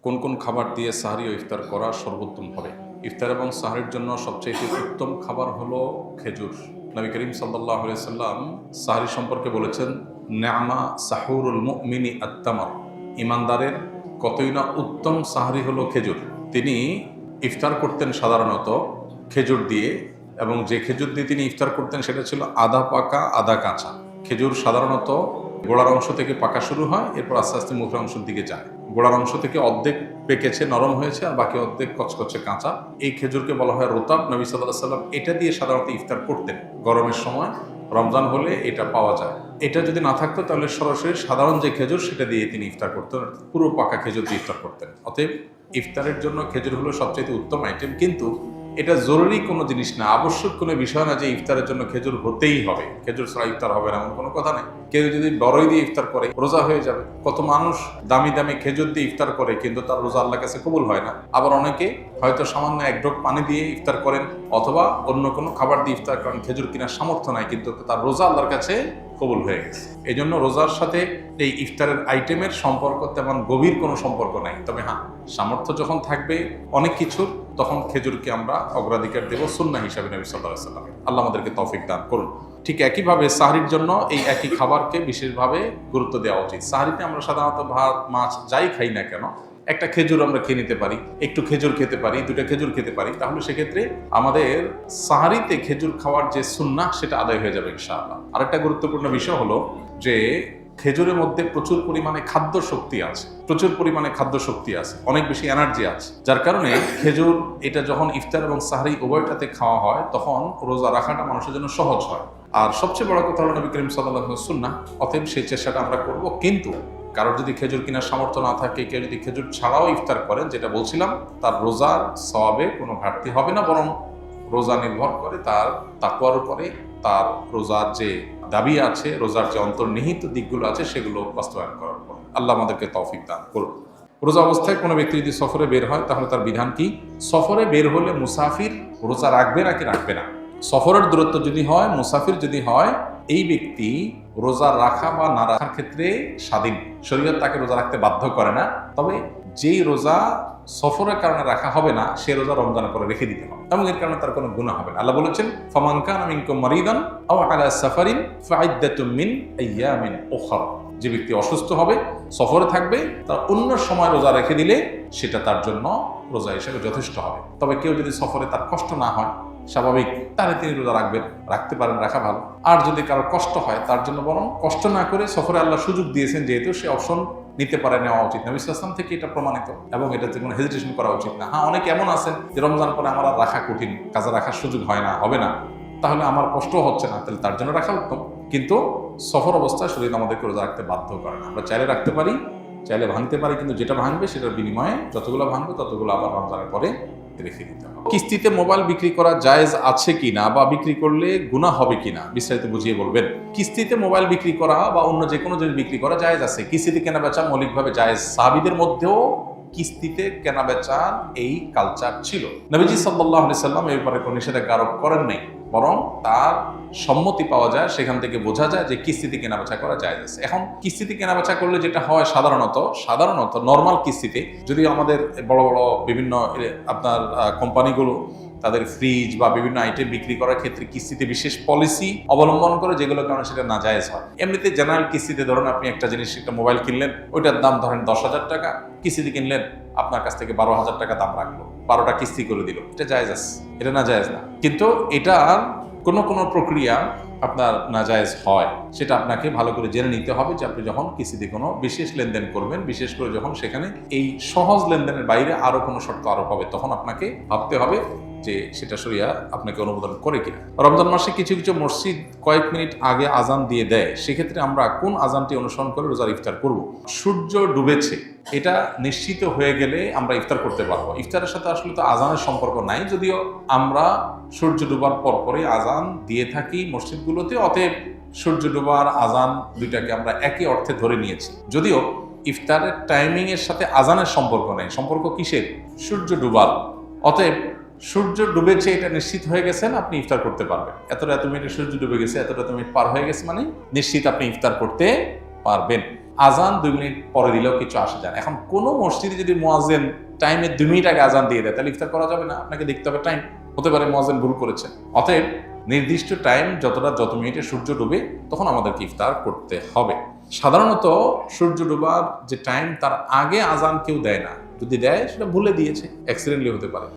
কোন কোন খাবার দিয়ে সাহরি ও ইফতার করা সর্বোত্তম হবে? ইফতার এবং সাহরির জন্য সবচেয়ে উত্তম খাবার হলো খেজুর। নবী করিম সাল্লাল্লাহু আলাইহি সাল্লাম সাহরি সম্পর্কে বলেছেন, নেআমা সাহুরুল মুমিনি আত-তামর, ইমানদারের কতই না উত্তম সাহরি হলো খেজুর। তিনি ইফতার করতেন সাধারণত খেজুর দিয়ে, এবং যে খেজুর দিয়ে তিনি ইফতার করতেন সেটা ছিল আধা পাকা আধা কাঁচা। খেজুর সাধারণত গোড়ার অংশ থেকে পাকা শুরু হয়, এরপর আস্তে আস্তে মুখের অংশের দিকে যায়। গোড়ার অংশ থেকে অর্ধেক পেকেছে, নরম হয়েছে, আর বাকি অর্ধেক কচকচে কাঁচা। এই খেজুরকে বলা হয় রোতাব। নবী সাল্লাল্লাহু আলাইহি সাল্লাম এটা দিয়ে সাধারণত ইফতার করতেন। গরমের সময়, রমজান হলে এটা পাওয়া যায়। এটা যদি না থাকতো তাহলে সরাসরি সাধারণ যে খেজুর সেটা দিয়ে তিনি ইফতার করতেন, পুরো পাকা খেজুর দিয়ে ইফতার করতেন। অতএব ইফতারের জন্য খেজুর হলো সবচেয়ে উত্তম আইটেম, কিন্তু এটা জরুরি কোনো জিনিস না, আবশ্যক কোনো বিষয় না যে ইফতারের জন্য খেজুর হতেই হবে, খেজুর ছাড়া ইফতার হবে না, এমন কোনো কথা নেই। কেউ যদি বড়ই দিয়ে ইফতার করে রোজা হয়ে যাবে। কত মানুষ দামি দামি খেজুর দিয়ে ইফতার করে কিন্তু তার রোজা আল্লাহর কাছে কবুল হয় না। আবার অনেকে হয়তো সামান্য এক ঢোক পানি দিয়ে ইফতার করেন, অথবা অন্য কোনো খাবার দিয়ে ইফতার করেন, খেজুর কেনার সামর্থ্য নাই, কিন্তু তার রোজা আল্লাহর কাছে কবুল হয়ে গেছে। এই জন্য রোজার সাথে এই ইফতারের আইটেমের সম্পর্ক তেমন গভীর কোনো সম্পর্ক নাই। তবে হ্যাঁ, সামর্থ্য যখন থাকবে অনেক কিছুর, তখন খেজুরকে আমরা অগ্রাধিকার দেব সুন্নাহ হিসাবে নবী সাল্লাল্লাহু আলাইহি ওয়াসাল্লাম। আল্লাহ আমাদেরকে তৌফিক দান করুন। ঠিক একইভাবে সাহরির জন্য এই একই খাবারকে বিশেষভাবে গুরুত্ব দেওয়া উচিত। সাহরিতে আমরা সাধারণত ভাত মাছ যাই খাই না কেন, একটা খেজুর আমরা খেয়ে নিতে পারি, একটু খেজুর খেতে পারি, দুটা খেজুর খেতে পারি, তাহলে সেক্ষেত্রে আমাদের সাহরিতে খেজুর খাওয়ার যে সুন্নাহ সেটা আদায় হয়ে যাবে ইনশাআল্লাহ। আরেকটা গুরুত্বপূর্ণ বিষয় হলো যে খেজুরের মধ্যে প্রচুর পরিমাণে খাদ্য শক্তি আছে, অনেক বেশি এনার্জি আছে, যার কারণে খেজুর এটা যখন ইফতার এবং সাহরি উভয়টাতে খাওয়া হয় তখন রোজা রাখাটা মানুষের জন্য সহজ হয়। আর সবচেয়ে বড় কথা হলো নবী করিম সাল্লাল্লাহু আলাইহি ওয়াসাল্লাম সুন্নাহ, অতএব সেই চেষ্টাটা আমরা করব। কিন্তু কারোর যদি খেজুর কেনার সামর্থ্য না থাকে, কেউ যদি খেজুর ছাড়াও ইফতার করেন, যেটা বলছিলাম, তার রোজার সওয়াবে কোনো ঘাটতি হবে না, বরং রোজা নির্ভর করে তার তাকওয়ার উপরে, তার রোজার যে দাবি আছে, রোজার যে অন্তর্নিহিত দিকগুলো আছে সেগুলো বাস্তবায়ন করার পর। আল্লাহ আমাদেরকে তৌফিক দান করুন। রোজা অবস্থায় কোনো ব্যক্তি যদি সফরে বের হয় তাহলে তার বিধান কি? সফরে বের হলে মুসাফির রোজা রাখবে নাকি রাখবে না? সফরের দূরত্ব যদি হয়, মুসাফির যদি হয়, এই ব্যক্তি রোজা রাখা বা না রাখার ক্ষেত্রে স্বাধীন। শরীয়ত তাকে রোজা রাখতে বাধ্য করে না। তবে যেই রোজা সফরের কারণে রাখা হবে না, সে রোজা রমজানের পরে রেখে দিতে হবে, এবং এর কারণে তার কোনো গুনাহ হবে না। আল্লাহ বলেছেন, ফামান কানা মিনকুম মারিদান আও আলা সাফারিন ফাইদ্দাতুম মিন আইয়ামিন উখরা। যে ব্যক্তি অসুস্থ হবে, সফরে থাকবে, তার অন্য সময় রোজা রেখে দিলে সেটা তার জন্য রোজা হিসেবে যথেষ্ট হবে। তবে কেউ যদি সফরে তার কষ্ট না হয়, স্বাভাবিক, তাহলে তিনি রোজা রাখতে পারেন, রাখা ভালো। আর যদি কারো কষ্ট হয়, তার জন্য বরং কষ্ট না করে সফরে আল্লাহ সুযোগ দিয়েছেন যেহেতু, সে অপশন নিতে পারে, নেওয়া উচিত। নবী সাল্লাল্লাহু আলাইহি ওয়াসাল্লাম থেকে এটা প্রমাণিত, এবং এটাতে কোনো হেজিটেশন করা উচিত না। হ্যাঁ, অনেকে এমন আছেন যে রমজান পরে আমার আর রাখা কঠিন, কাজা রাখার সুযোগ হয় না, হবে না, তাহলে আমার কষ্ট হচ্ছে না, তাহলে তার জন্য রাখা উত্তম। কিন্তু সফর অবস্থায় শরীর আমাদেরকে রোজা রাখতে বাধ্য করে না। আমরা চাইলে রাখতে পারি, চাইলে ভাঙতে পারি, কিন্তু যেটা ভাঙবে সেটার বিনিময়ে যতগুলো ভাঙবে ততগুলো আবার রমজানের পরে রেখে দিতে হবে। কিস্তিতে মোবাইল বিক্রি করা জায়েজ আছে কিনা, বা বিক্রি করলে গুনাহ হবে কিনা, বিস্তারিত বুঝিয়ে বলবেন। কিস্তিতে মোবাইল বিক্রি করা বা অন্য যে কোনো জিনিস বিক্রি করা জায়েজ আছে। কিস্তিতে কেনা বেচা মৌলিকভাবে জায়েজ। সাহাবীদের মধ্যেও কিস্তিতে কেনা বেচার এই কালচার ছিল। নবীজি সাল্লাল্লাহু আলাইহি সাল্লাম এই ব্যাপারে কোনো নিষেধাজ্ঞা আরোপ করেন নাই, বরং তার সম্মতি পাওয়া যায়, সেখান থেকে বোঝা যায় যে কিস্তিতে কেনাবেচা করা যায় আছে। এখন কিস্তিতে কেনাবেচা করলে যেটা হয়, সাধারণত নর্মাল কিস্তিতে, যদি আমাদের বড় বড় বিভিন্ন আপনার কোম্পানিগুলো তাদের ফ্রিজ বা বিভিন্ন আইটেম বিক্রি করার ক্ষেত্রে কিস্তিতে বিশেষ পলিসি অবলম্বন করে, যেগুলোর কারণে সেটা নাজায়েজ হয়। এমনিতে জেনারেল কিস্তিতে ধরুন আপনি একটা জিনিস, একটা মোবাইল কিনলেন, ওইটার দাম ধরেন 10,000 টাকা, কিস্তিতে কিনলেন, আপনার কাছ থেকে 12,000 টাকা দাম রাখলো, 12টা কিস্তি করে দিল, এটা জায়েজ আছে, এটা নাজায়েজ না। কিন্তু এটা কোনো প্রক্রিয়া আপনার নাজায়েজ হয়, সেটা আপনাকে ভালো করে জেনে নিতে হবে যে আপনি যখন কিস্তিতে কোনো বিশেষ লেনদেন করবেন, বিশেষ করে যখন সেখানে এই সহজ লেনদেনের বাইরে আরো কোনো শর্ত আরোপ হবে, তখন আপনাকে ভাবতে হবে যে সেটা শরিয়া আপনাকে অনুমোদন করে কিনা। রমজান মাসে কিছু কিছু মসজিদ কয়েক মিনিট আগে আজান দিয়ে দেয়, সেক্ষেত্রে আমরা কোন আজানটি অনুসরণ করে রোজার ইফতার করব? সূর্য ডুবেছে এটা নিশ্চিত হয়ে গেলে আমরা ইফতার করতে পারবো। ইফতারের সাথে আসলে তো আজানের সম্পর্ক নাই, যদিও আমরা সূর্য ডুবার পরপরই আজান দিয়ে থাকি মসজিদগুলোতে। অতএব সূর্য ডুবার আজান দুইটাকে আমরা একই অর্থে ধরে নিয়েছি, যদিও ইফতারের টাইমিং এর সাথে আজানের সম্পর্ক নেই। সম্পর্ক কিসের? সূর্য ডুবার। অতএব সূর্য ডুবেছে এটা নিশ্চিত হয়ে গেছেন, আপনি ইফতার করতে পারবেন। এত মিনিটে সূর্য ডুবে গেছে, এত মিনিট পার হয়ে গেছে, মানে নিশ্চিত আপনি ইফতার করতে পারবেন। আজান 2 মিনিট পরে দিলেও কিছু আসে যায় না। এখন কোনো মসজিদে যদি মুয়াজ্জিন টাইমের 2 মিনিট আগে আজান দিয়ে দেয় তাহলে ইফতার করা যাবে না, আপনাকে দেখতে হবে টাইম। হতে পারে মুয়াজ্জিন ভুল করেছে। অতএব নির্দিষ্ট টাইম যত মিনিটে সূর্য ডুবে তখন আমাদেরকে ইফতার করতে হবে। সাধারণত সূর্য ডোবার যে টাইম তার আগে আজান কেউ দেয় না, যদি দেয় সেটা ভুলে দিয়েছে, অ্যাক্সিডেন্টলি হতে পারে।